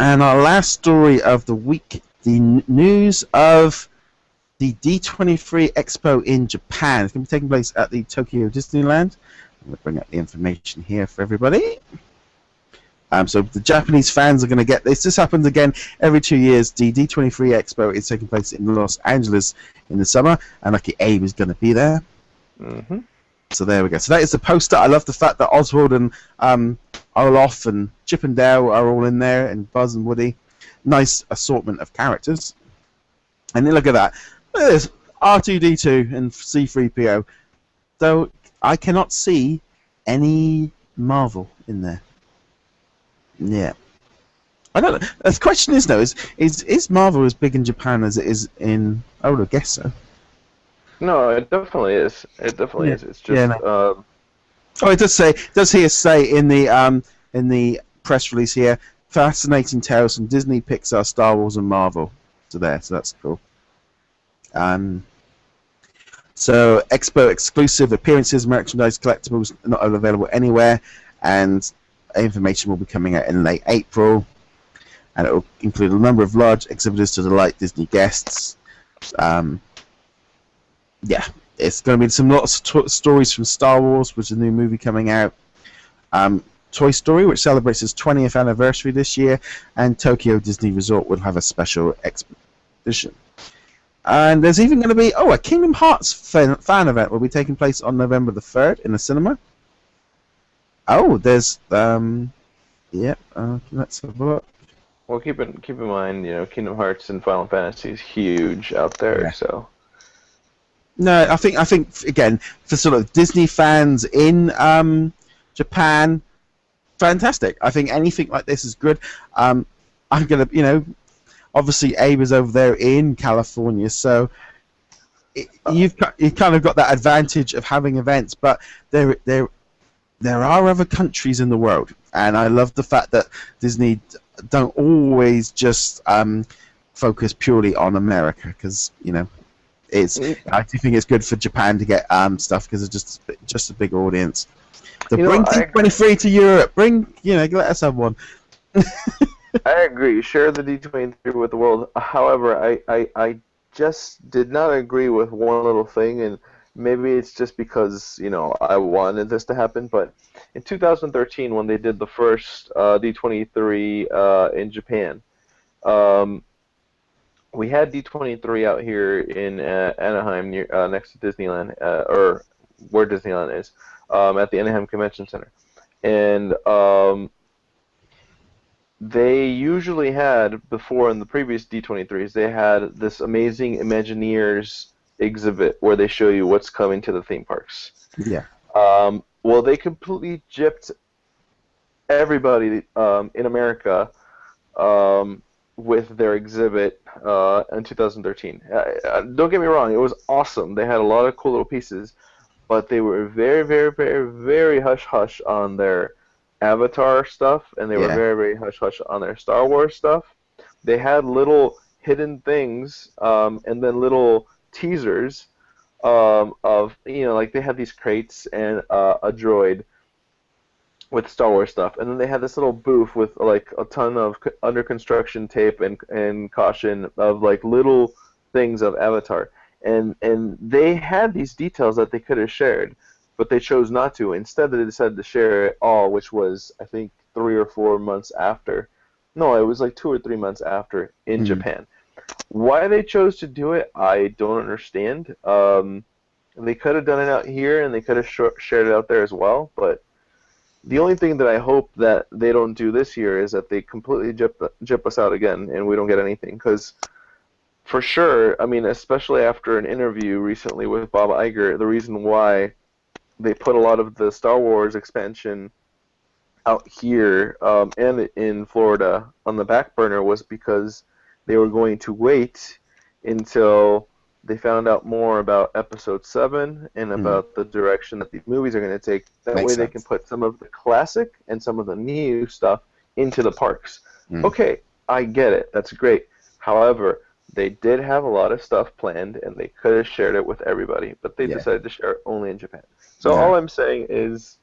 And our last story of the week, the news of the D23 Expo in Japan. It's going to be taking place at the Tokyo Disneyland. I'm going to bring up the information here for everybody. So the Japanese fans are going to get this. This happens again every 2 years. The D23 Expo is taking place in Los Angeles in the summer, and lucky Abe is going to be there. Mm-hmm. So there we go. So that is the poster. I love the fact that Oswald and Olaf and Chip and Dale are all in there, and Buzz and Woody. Nice assortment of characters. And then look at that. Look at this. R2-D2 and C-3PO. Though I cannot see any Marvel in there. Yeah. I don't know. The question is, though, is Marvel as big in Japan as it is in... I would guess so. No, it definitely is. It definitely is. It's just... Oh, it does say... Does here say in the press release here, fascinating tales from Disney, Pixar, Star Wars, and Marvel. So that's cool. So Expo exclusive appearances, merchandise, collectibles, not available anywhere, and information will be coming out in late April, and it will include a number of large exhibitors to delight Disney guests. Yeah, it's going to be lots of stories from Star Wars, which is a new movie coming out. Toy Story, which celebrates its 20th anniversary this year, and Tokyo Disney Resort will have a special exhibition. And there's even going to be a Kingdom Hearts fan event will be taking place on November the 3rd in the cinema. Oh, there's let's have a look. Well, keep in mind, Kingdom Hearts and Final Fantasy is huge out there, so. No, I think again for sort of Disney fans in Japan, fantastic. I think anything like this is good. I'm gonna, obviously Abe is over there in California, so you've kind of got that advantage of having events, but there are other countries in the world, and I love the fact that Disney don't always just focus purely on America, because I do think it's good for Japan to get stuff because it's just a big audience. So bring D23 to Europe. Let us have one. I agree. Share the D23 with the world. However, I just did not agree with one little thing, and maybe it's just because, I wanted this to happen, but in 2013 when they did the first D23 in Japan, we had D23 out here in Anaheim, next to Disneyland, or where Disneyland is, at the Anaheim Convention Center. And they usually had, before in the previous D23s, they had this amazing Imagineers exhibit where they show you what's coming to the theme parks. Yeah. Well, they completely gypped everybody in America with their exhibit in 2013. Don't get me wrong, it was awesome. They had a lot of cool little pieces, but they were very, very, very, very hush-hush on their Avatar stuff, and they were very, very hush-hush on their Star Wars stuff. They had little hidden things and then little teasers of, like they had these crates and a droid with Star Wars stuff, and then they had this little booth with like a ton of under construction tape and caution of like little things of Avatar, and they had these details that they could have shared, but they chose not to. Instead, they decided to share it all, which was I think 3 or 4 months after. No, it was like 2 or 3 months after in Japan. Why they chose to do it, I don't understand. They could have done it out here, and they could have shared it out there as well, but the only thing that I hope that they don't do this year is that they completely jip us out again and we don't get anything. Because for sure, I mean, especially after an interview recently with Bob Iger, the reason why they put a lot of the Star Wars expansion out here and in Florida on the back burner was because they were going to wait until they found out more about Episode 7 and about the direction that these movies are going to take. That way they can put some of the classic and some of the new stuff into the parks. Okay, I get it. That's great. However, they did have a lot of stuff planned, and they could have shared it with everybody, but they decided to share it only in Japan. So all I'm saying is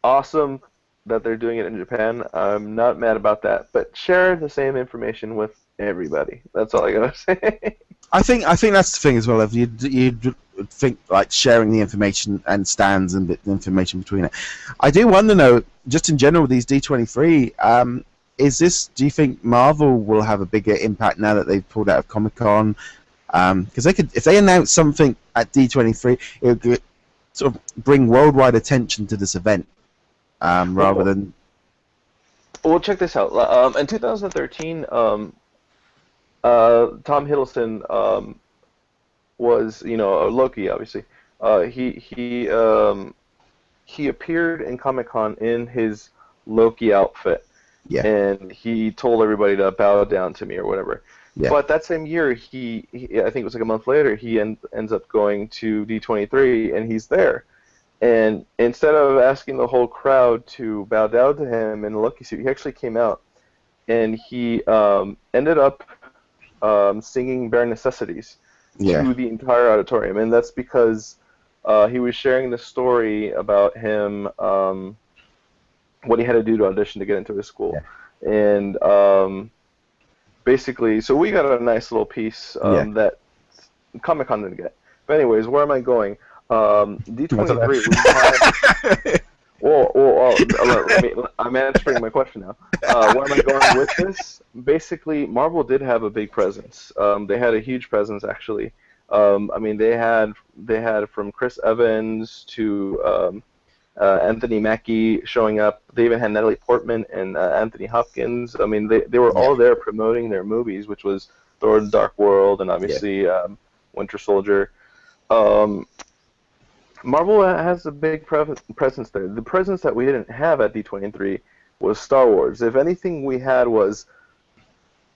awesome. that they're doing it in Japan. I'm not mad about that, but share the same information with everybody. That's all I gotta say. I think that's the thing as well. If you think like sharing the information and stands and the information between it, I do wonder though, just in general with these D23, is this? Do you think Marvel will have a bigger impact now that they've pulled out of Comic-Con? Because they could, if they announce something at D23, it would sort of bring worldwide attention to this event, rather than. Well, check this out. In 2013, Tom Hiddleston was, Loki, obviously. He appeared in Comic-Con in his Loki outfit, Yeah. and he told everybody to bow down to me or whatever. Yeah. But that same year, he I think it was like a month later, he ends up going to D23, and he's there. And instead of asking the whole crowd to bow down to him in a Loki suit, he actually came out, and he ended up singing Bare Necessities to the entire auditorium. And that's because he was sharing the story about him, what he had to do to audition to get into his school. Yeah. And basically, so we got a nice little piece that Comic-Con didn't get. But anyways, where am I going? D23, we had... I'm answering my question now. Where am I going with this? Basically, Marvel did have a big presence. They had a huge presence, actually. I mean, they had from Chris Evans to Anthony Mackie showing up. They even had Natalie Portman and Anthony Hopkins. I mean, they were all there promoting their movies, which was Thor: The Dark World and obviously Winter Soldier. Marvel has a big presence there. The presence that we didn't have at D23 was Star Wars. If anything we had was,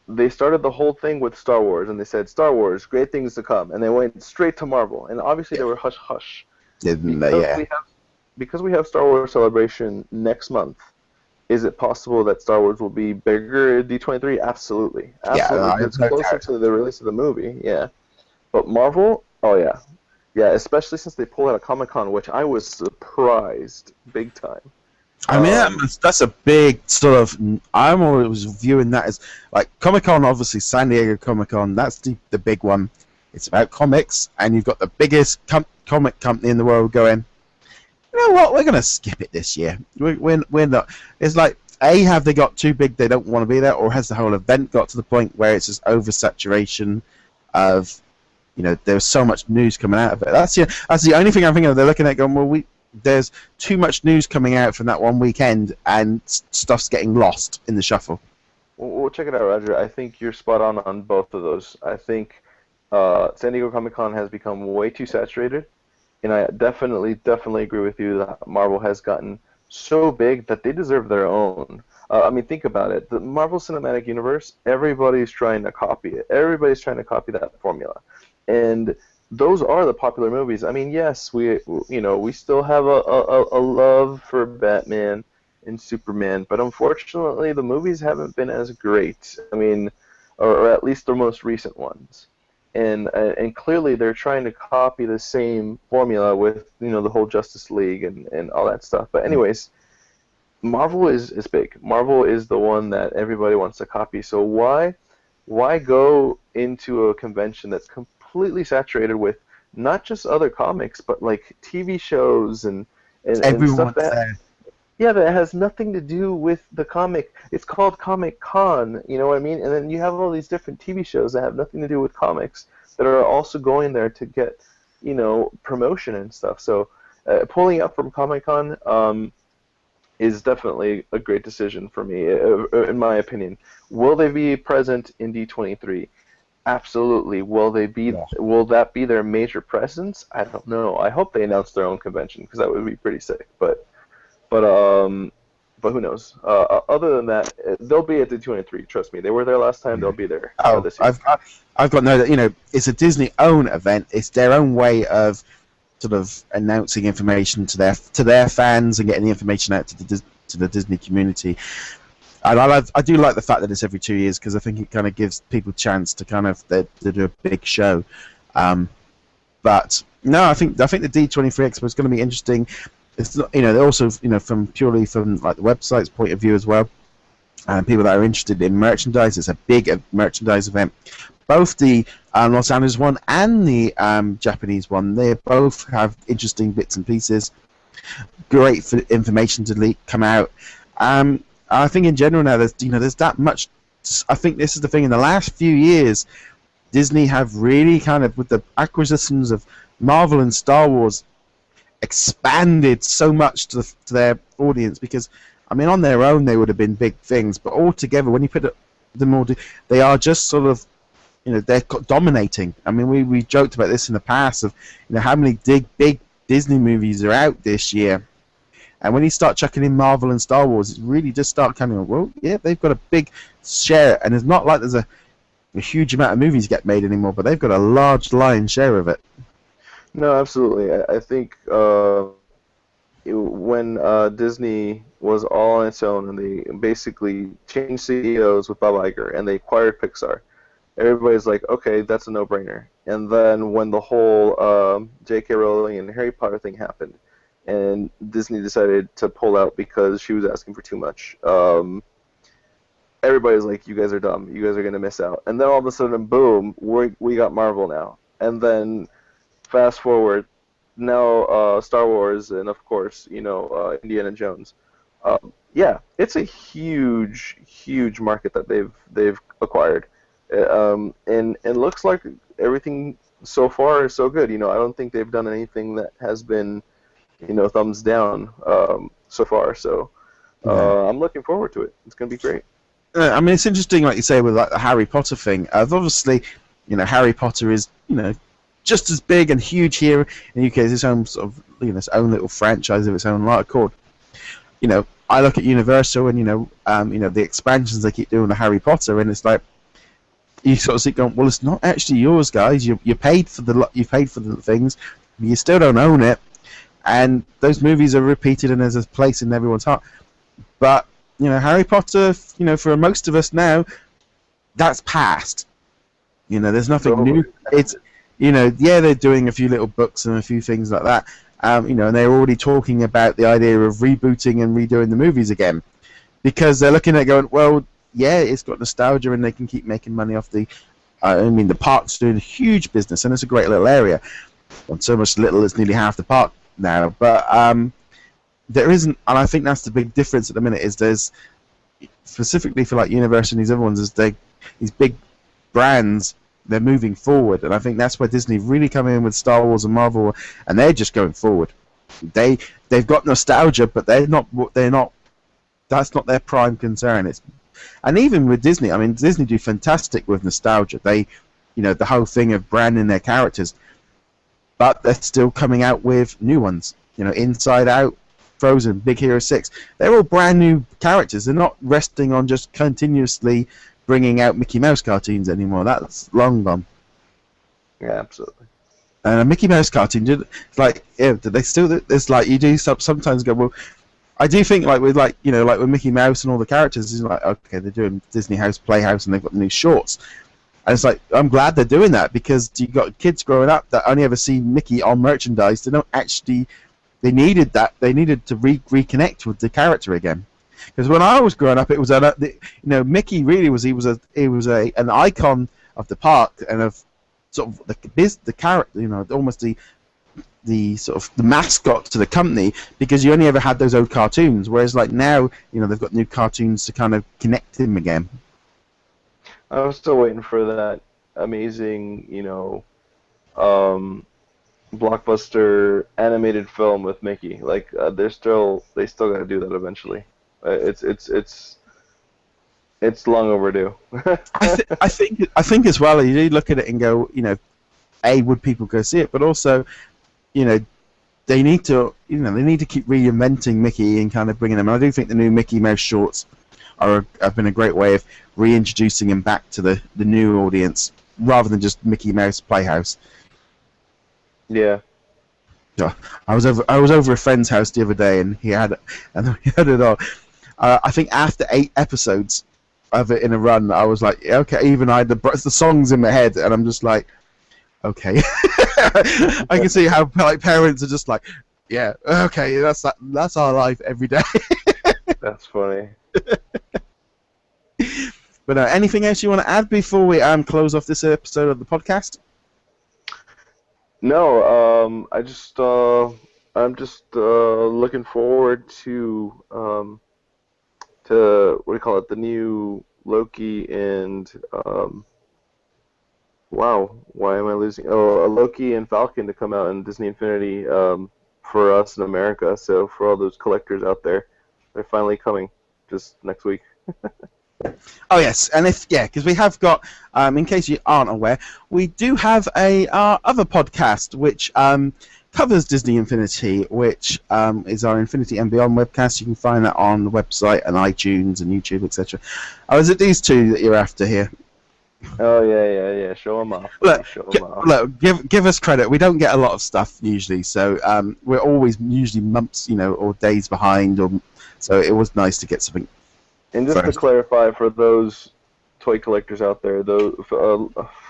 they started the whole thing with Star Wars, and they said, Star Wars, great things to come. And they went straight to Marvel. And obviously they were hush-hush. Because we have Star Wars Celebration next month, is it possible that Star Wars will be bigger at D23? Absolutely. It's closer to the release of the movie, yeah. But Marvel, oh yeah. Yeah, especially since they pulled out of Comic-Con, which I was surprised big time. I mean, that's a big sort of. I'm always viewing that as like Comic-Con, obviously San Diego Comic-Con. That's the big one. It's about comics, and you've got the biggest comic company in the world going, you know what? We're gonna skip it this year. We're not. It's like, have they got too big? They don't want to be there, or has the whole event got to the point where it's just oversaturation of. There's so much news coming out of it. That's the only thing I'm thinking of. They're looking at going, well, there's too much news coming out from that one weekend, and stuff's getting lost in the shuffle. Well, check it out, Roger. I think you're spot on both of those. I think San Diego Comic-Con has become way too saturated, and I definitely agree with you that Marvel has gotten so big that they deserve their own. I mean, think about it. The Marvel Cinematic Universe, everybody's trying to copy it. Everybody's trying to copy that formula. And those are the popular movies. I mean, yes, we still have a love for Batman and Superman, but unfortunately the movies haven't been as great. I mean, or at least the most recent ones. And clearly they're trying to copy the same formula with the whole Justice League and all that stuff. But anyways, Marvel is big. Marvel is the one that everybody wants to copy. So why go into a convention that's completely saturated with not just other comics, but like TV shows and stuff that that has nothing to do with the comic. It's called Comic-Con, you know what I mean? And then you have all these different TV shows that have nothing to do with comics that are also going there to get promotion and stuff. So pulling up from Comic-Con is definitely a great decision for me, in my opinion. Will they be present in D23? Absolutely. Will they be? Yeah. Will that be their major presence? I don't know. I hope they announce their own convention because that would be pretty sick. But who knows? Other than that, they'll be at D23. Trust me. They were there last time. They'll be there. This year. I've got no that it's a Disney-owned event. It's their own way of sort of announcing information to their fans and getting the information out to the Disney community. And I do like the fact that it's every 2 years because I think it kind of gives people a chance to kind of to do a big show. But no, I think the D23 Expo is going to be interesting. it's not, they're also, from purely from like the website's point of view as well, and people that are interested in merchandise. It's a big merchandise event. Both the Los Angeles one and the Japanese one, they both have interesting bits and pieces. Great for information to come out. I think in general now, there's that much. I think this is the thing. In the last few years, Disney have really kind of, with the acquisitions of Marvel and Star Wars, expanded so much to their audience. Because, I mean, on their own they would have been big things, but all together, when you put them all, they are just sort of, they're dominating. I mean, we joked about this in the past of, how many big Disney movies are out this year. And when you start chucking in Marvel and Star Wars, it really just start coming on, well, yeah, they've got a big share. And it's not like there's a huge amount of movies get made anymore, but they've got a large lion's share of it. No, absolutely. I think when Disney was all on its own and they basically changed CEOs with Bob Iger and they acquired Pixar, everybody's like, okay, that's a no-brainer. And then when the whole J.K. Rowling and Harry Potter thing happened, and Disney decided to pull out because she was asking for too much, everybody's like, you guys are dumb. You guys are going to miss out. And then all of a sudden, boom, we got Marvel now. And then fast forward, now Star Wars and, of course, Indiana Jones. Yeah, it's a huge, huge market that they've acquired. And it looks like everything so far is so good. I don't think they've done anything that has been, thumbs down so far. So I'm looking forward to it. It's going to be great. I mean, it's interesting, like you say, with like the Harry Potter thing. Obviously, Harry Potter is, just as big and huge here in the UK as its own sort of, its own little franchise of its own like accord. I look at Universal and the expansions they keep doing to Harry Potter, and it's like you sort of see going, well, it's not actually yours, guys. You paid for the things, you still don't own it, and those movies are repeated and there's a place in everyone's heart. But Harry Potter, for most of us now, that's past. There's nothing new. It's they're doing a few little books and a few things like that. And they're already talking about the idea of rebooting and redoing the movies again, because they're looking at going, well, yeah, it's got nostalgia and they can keep making money off the. The park's doing a huge business and it's a great little area. Not so much little, it's nearly half the park now. But there isn't, and I think that's the big difference at the minute. Is there's specifically for like Universal and these other ones, is these big brands. They're moving forward, and I think that's where Disney really come in with Star Wars and Marvel, and they're just going forward. They've got nostalgia, but they're not. That's not their prime concern. And even with Disney, I mean, Disney do fantastic with nostalgia. They, the whole thing of branding their characters, but they're still coming out with new ones. Inside Out, Frozen, Big Hero 6. They're all brand new characters. They're not resting on just continuously bringing out Mickey Mouse cartoons anymore. That's long gone. Yeah, absolutely. And a Mickey Mouse cartoon, it's like, yeah, do they still? It's like you do sometimes go, well, I do think like with like with Mickey Mouse and all the characters, it's like, okay, they're doing Disney House Playhouse and they've got new shorts, and it's like, I'm glad they're doing that, because you got kids growing up that only ever see Mickey on merchandise. They don't actually. They needed that. They needed to reconnect with the character again. Because when I was growing up, it was Mickey really was an icon of the park and of sort of the character, almost the sort of the mascot to the company, because you only ever had those old cartoons. Whereas like now, they've got new cartoons to kind of connect him again. I was still waiting for that amazing, blockbuster animated film with Mickey. Like they still got to do that eventually. It's long overdue. I think as well, you do look at it and go, would people go see it? But also, they need to keep reinventing Mickey and kind of bringing them. And I do think the new Mickey Mouse shorts have been a great way of reintroducing him back to the new audience, rather than just Mickey Mouse Playhouse. Yeah. Yeah, I was over a friend's house the other day, and he had it all. I think after 8 episodes of it in a run, I was like, okay. Even I had the songs in my head, and I'm just like, okay. I can see how like parents are just like, Yeah. Okay. That's our life every day. That's funny. But anything else you want to add before we close off this episode of the podcast? No, I'm just looking forward to what do you call it? The new Loki and wow, why am I losing? Oh, a Loki and Falcon to come out in Disney Infinity for us in America. So for all those collectors out there, they're finally coming just next week. Oh yes, and because we have got, in case you aren't aware, we do have our other podcast which covers Disney Infinity, which is our Infinity and Beyond webcast. You can find that on the website and iTunes and YouTube, etc. Oh, is it these two that you're after here? Oh yeah. Show them off. Look, give us credit. We don't get a lot of stuff usually, so we're always usually months, or days behind. So it was nice to get something. And just to clarify for those toy collectors out there, those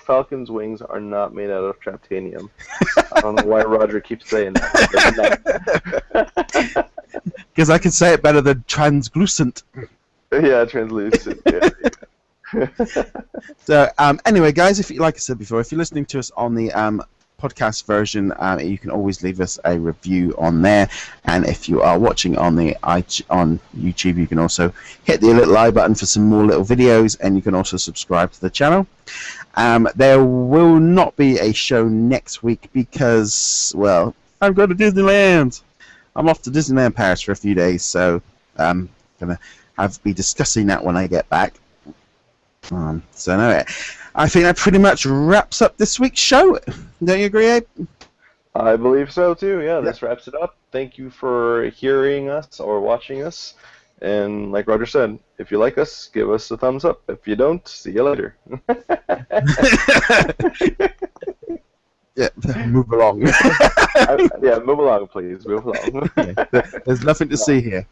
Falcon's wings are not made out of titanium. I don't know why Roger keeps saying that. Because I can say it better than translucent. Yeah, translucent. Yeah. So anyway, guys, like I said before, if you're listening to us on the podcast version, you can always leave us a review on there, and if you are watching on on YouTube, you can also hit the little I button for some more little videos, and you can also subscribe to the channel. There will not be a show next week because, well, I'm going to Disneyland. I'm off to Disneyland Paris for a few days, so I'm gonna be discussing that when I get back. So no, I think that pretty much wraps up this week's show. Don't you agree, Abe? I believe so too. Yeah, this wraps it up. Thank you for hearing us or watching us. And like Roger said, if you like us, give us a thumbs up. If you don't, see you later. Yeah, move along. Yeah, move along, please. Move along. There's nothing to see here.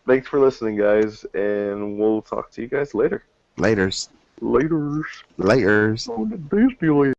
Thanks for listening, guys, and we'll talk to you guys later. Laters. Laters. Laters. On the Disneyland.